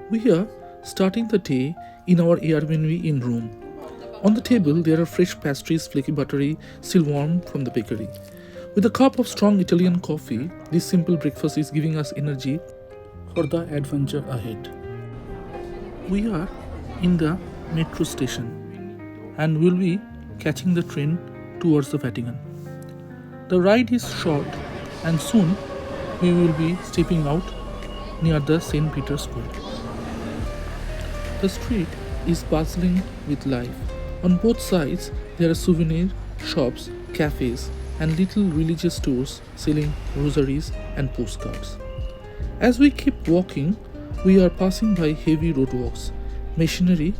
We are starting the day in our Airbnb in Rome. On the table, there are fresh pastries, flaky buttery, still warm from the bakery. With a cup of strong Italian coffee, this simple breakfast is giving us energy for the adventure ahead. We are in the metro station and will be catching the train towards the Vatican. The ride is short and soon we will be stepping out near the St. Peter's Square. The street is bustling with life. On both sides, there are souvenir shops, cafes, and little religious stores selling rosaries and postcards. As we keep walking, we are passing by heavy roadworks, machinery,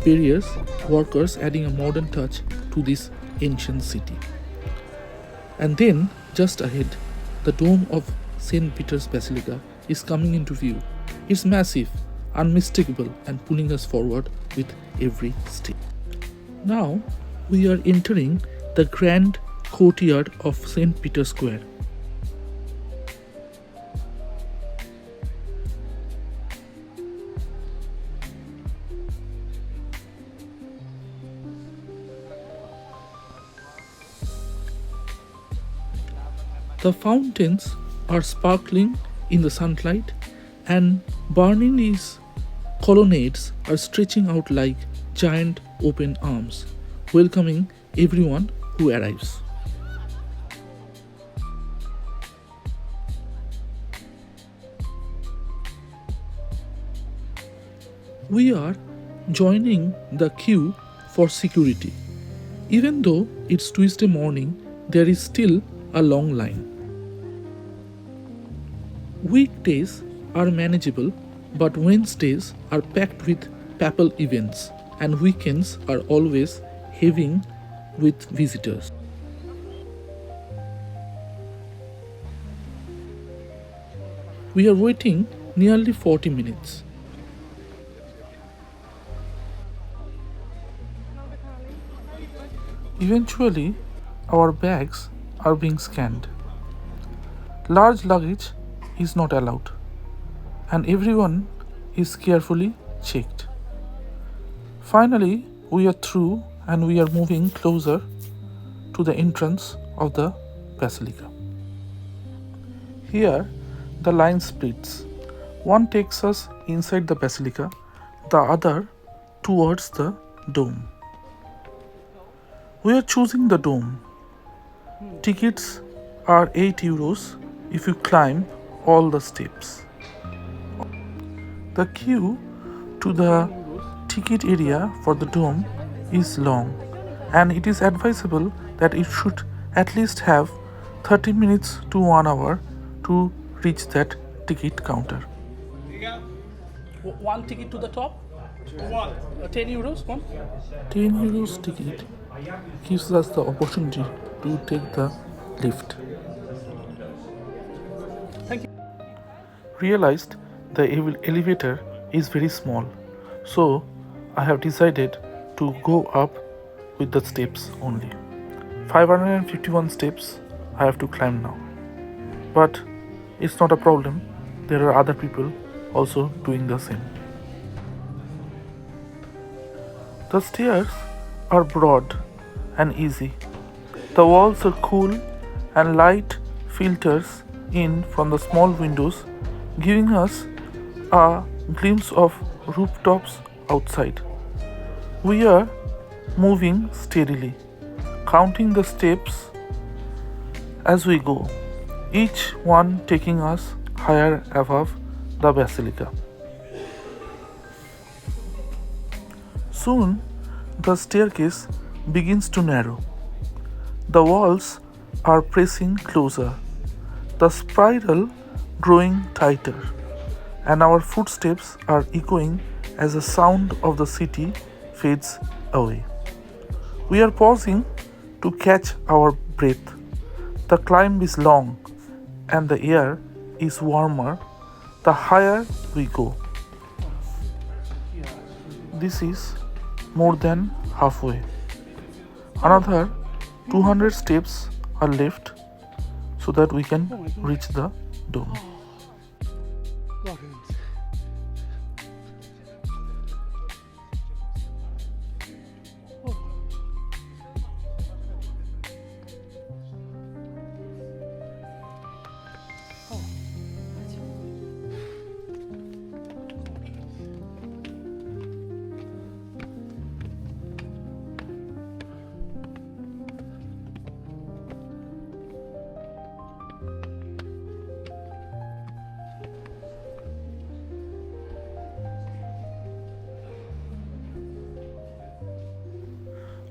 barriers, workers adding a modern touch to this ancient city. And then, just ahead, the dome of St. Peter's Basilica is coming into view. It's massive, unmistakable, and pulling us forward with every step. Now, we are entering the grand courtyard of St. Peter's Square. The fountains are sparkling in the sunlight, and Bernini's colonnades are stretching out like giant open arms, welcoming everyone who arrives. We are joining the queue for security. Even though it's Tuesday morning, there is still a long line. Weekdays are manageable, but Wednesdays are packed with papal events, and weekends are always heavy with visitors. We are waiting nearly 40 minutes. Eventually, our bags are being scanned. Large luggage is not allowed, and everyone is carefully checked. Finally, we are through and we are moving closer to the entrance of the Basilica. Here, the line splits. One takes us inside the Basilica, the other towards the dome. We are choosing the dome. Tickets are 8 euros if you climb all the steps. The queue to the ticket area for the dome is long, and it is advisable that it should at least have 30 minutes to 1 hour to reach that ticket counter. One ticket to the top? 10 euros? 10 euros ticket gives us the opportunity to take the lift. Thank you. Realized the elevator is very small, so I have decided to go up with the steps only. 551 steps I have to climb now. But it's not a problem, there are other people also doing the same. The stairs are broad and easy. The walls are cool and light filters in from the small windows, giving us a glimpse of rooftops outside. We are moving steadily, counting the steps as we go, each one taking us higher above the Basilica. Soon, the staircase begins to narrow. The walls are pressing closer, the spiral growing tighter, and our footsteps are echoing as the sound of the city fades away. We are pausing to catch our breath. The climb is long and the air is warmer the higher we go. This is more than halfway. Another 200 steps are left so that we can reach the dome.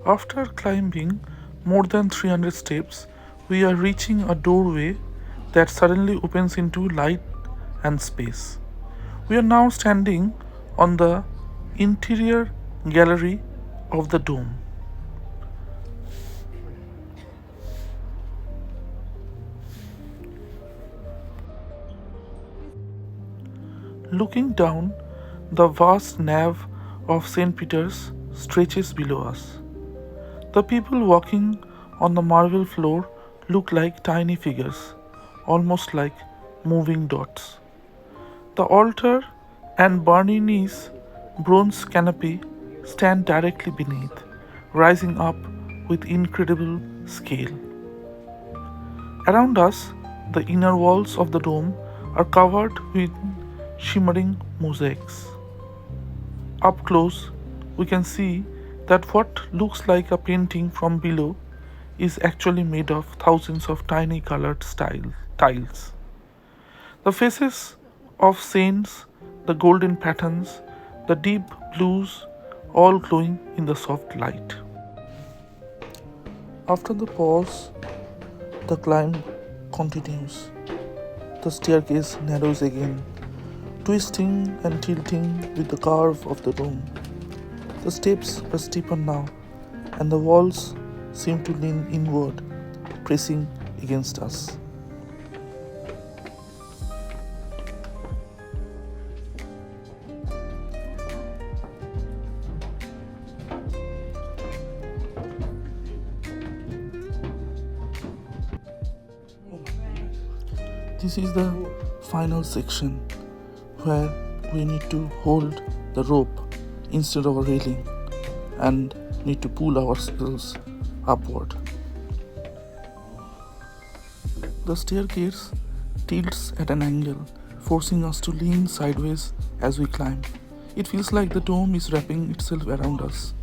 After climbing more than 300 steps, we are reaching a doorway that suddenly opens into light and space. We are now standing on the interior gallery of the dome. Looking down, the vast nave of St. Peter's stretches below us. The people walking on the marble floor look like tiny figures, almost like moving dots. The altar and Bernini's bronze canopy stand directly beneath, rising up with incredible scale. Around us, the inner walls of the dome are covered with shimmering mosaics. Up close, we can see that what looks like a painting from below is actually made of thousands of tiny colored tiles. The faces of saints, the golden patterns, the deep blues, all glowing in the soft light. After the pause, the climb continues. The staircase narrows again, twisting and tilting with the curve of the dome. The steps are steeper now, and the walls seem to lean inward, pressing against us. This is the final section where we need to hold the rope instead of a railing and need to pull ourselves upward. The staircase tilts at an angle, forcing us to lean sideways as we climb. It feels like the dome is wrapping itself around us.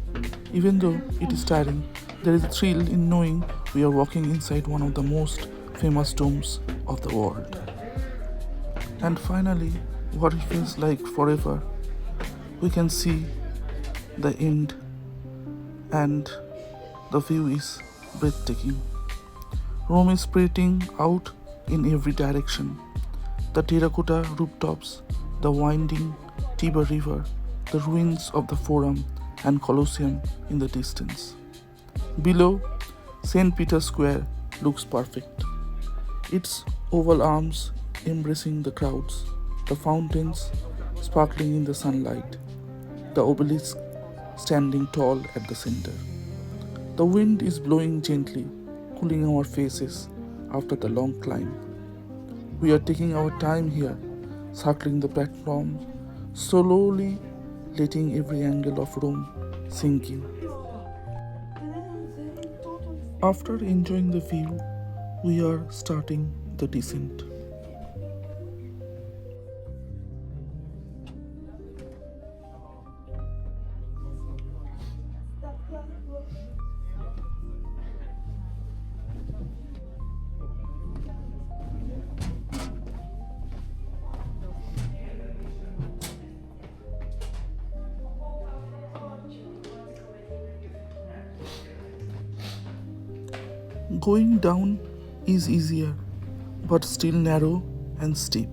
Even though it is tiring, there is a thrill in knowing we are walking inside one of the most famous domes of the world. And finally, what it feels like forever, we can see the end, and the view is breathtaking. Rome is spreading out in every direction. The terracotta rooftops, the winding Tiber River, the ruins of the Forum and Colosseum in the distance. Below, St. Peter's Square looks perfect. Its oval arms embracing the crowds, the fountains sparkling in the sunlight, the obelisk standing tall at the center. The wind is blowing gently, cooling our faces after the long climb. We are taking our time here, circling the platform, slowly letting every angle of Rome sink in. After enjoying the view, we are starting the descent. Going down is easier, but still narrow and steep.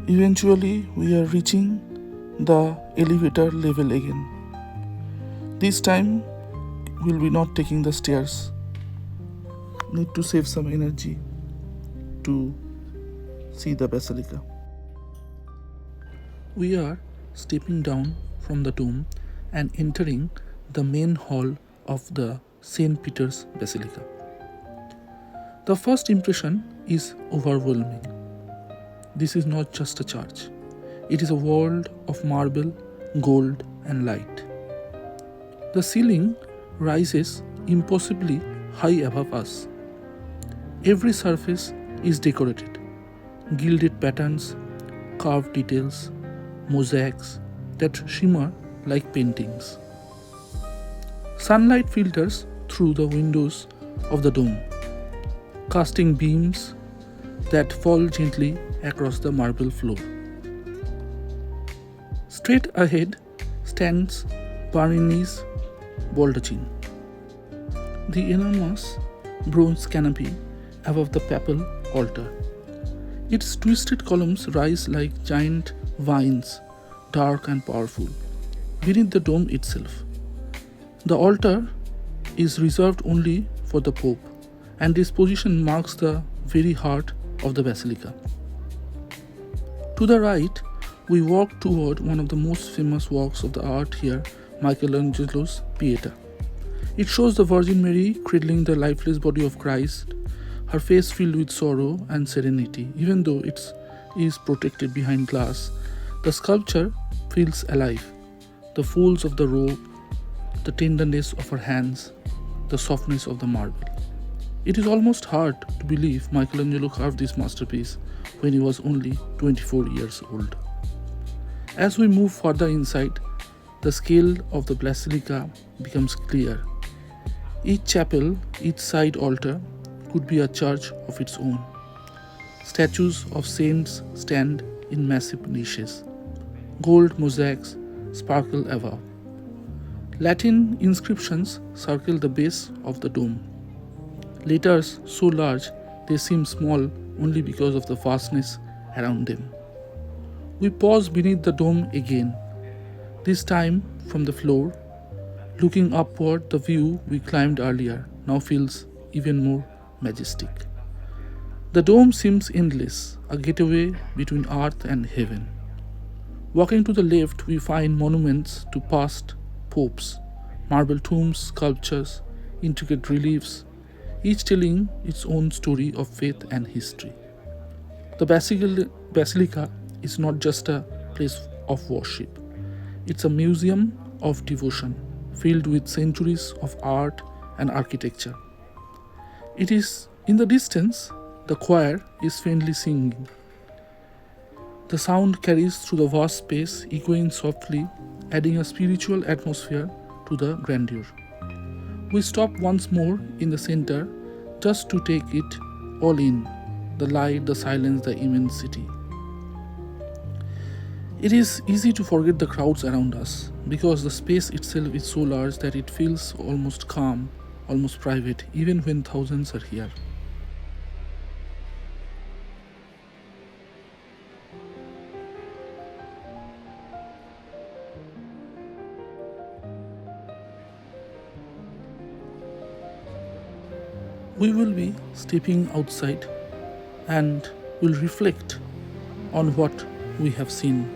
Eventually, we are reaching the elevator level again. This time, we'll be not taking the stairs. Need to save some energy to see the Basilica. We are stepping down from the dome and entering the main hall of the St. Peter's Basilica. The first impression is overwhelming. This is not just a church. It is a world of marble, gold, and light. The ceiling rises impossibly high above us. Every surface is decorated. Gilded patterns, carved details, mosaics that shimmer like paintings. Sunlight filters through the windows of the dome, casting beams that fall gently across the marble floor. Straight ahead stands Bernini's baldachin, the enormous bronze canopy above the papal altar. Its twisted columns rise like giant vines, dark and powerful, beneath the dome itself. The altar is reserved only for the Pope, and this position marks the very heart of the Basilica. To the right, we walk toward one of the most famous works of the art here, Michelangelo's Pietà. It shows the Virgin Mary cradling the lifeless body of Christ, her face filled with sorrow and serenity. Even though it is protected behind glass, the sculpture feels alive. The folds of the robe, the tenderness of her hands, the softness of the marble. It is almost hard to believe Michelangelo carved this masterpiece when he was only 24 years old. As we move further inside, the scale of the Basilica becomes clear. Each chapel, each side altar could be a church of its own. Statues of saints stand in massive niches. Gold mosaics sparkle above. Latin inscriptions circle the base of the dome. Letters so large they seem small only because of the vastness around them. We pause beneath the dome again, this time from the floor. Looking upward, the view we climbed earlier now feels even more majestic. The dome seems endless, a getaway between earth and heaven. Walking to the left, we find monuments to past popes, marble tombs, sculptures, intricate reliefs, each telling its own story of faith and history. The Basilica is not just a place of worship, it's a museum of devotion filled with centuries of art and architecture. It is in the distance, the choir is faintly singing. The sound carries through the vast space, echoing softly, adding a spiritual atmosphere to the grandeur. We stop once more in the center just to take it all in, the light, the silence, the immensity. It is easy to forget the crowds around us because the space itself is so large that it feels almost calm, almost private, even when thousands are here. We will be stepping outside and will reflect on what we have seen.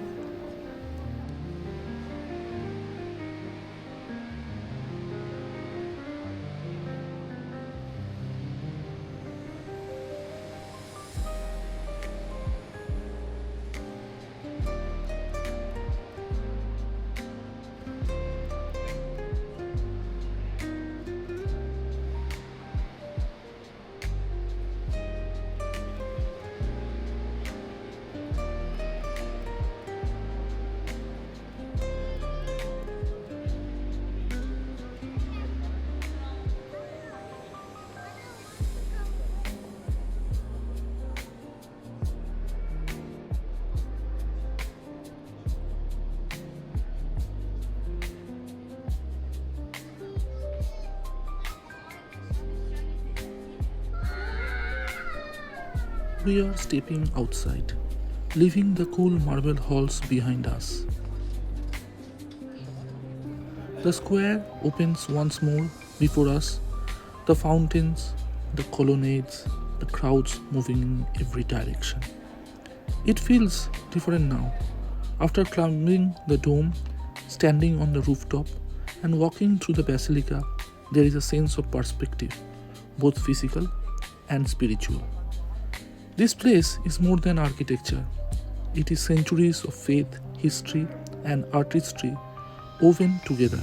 We are stepping outside, leaving the cool marble halls behind us. The square opens once more before us, the fountains, the colonnades, the crowds moving in every direction. It feels different now. After climbing the dome, standing on the rooftop, and walking through the basilica, there is a sense of perspective, both physical and spiritual. This place is more than architecture. It is centuries of faith, history, and artistry woven together.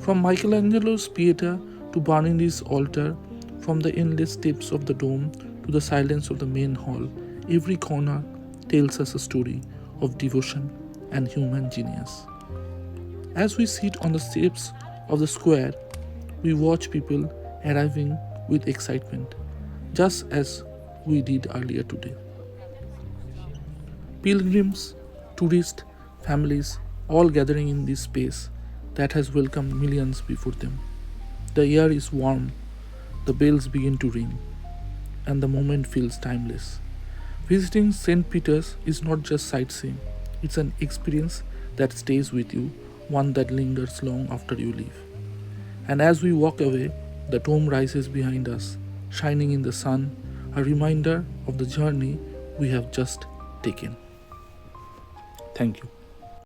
From Michelangelo's Pietà to Bernini's altar, from the endless steps of the dome to the silence of the main hall, every corner tells us a story of devotion and human genius. As we sit on the steps of the square, we watch people arriving with excitement, just as we did earlier today. Pilgrims, tourists, families, all gathering in this space that has welcomed millions before them. The air is warm, the bells begin to ring, and the moment feels timeless. Visiting St. Peter's is not just sightseeing, it's an experience that stays with you, one that lingers long after you leave. And as we walk away, the dome rises behind us, shining in the sun, a reminder of the journey we have just taken. Thank you.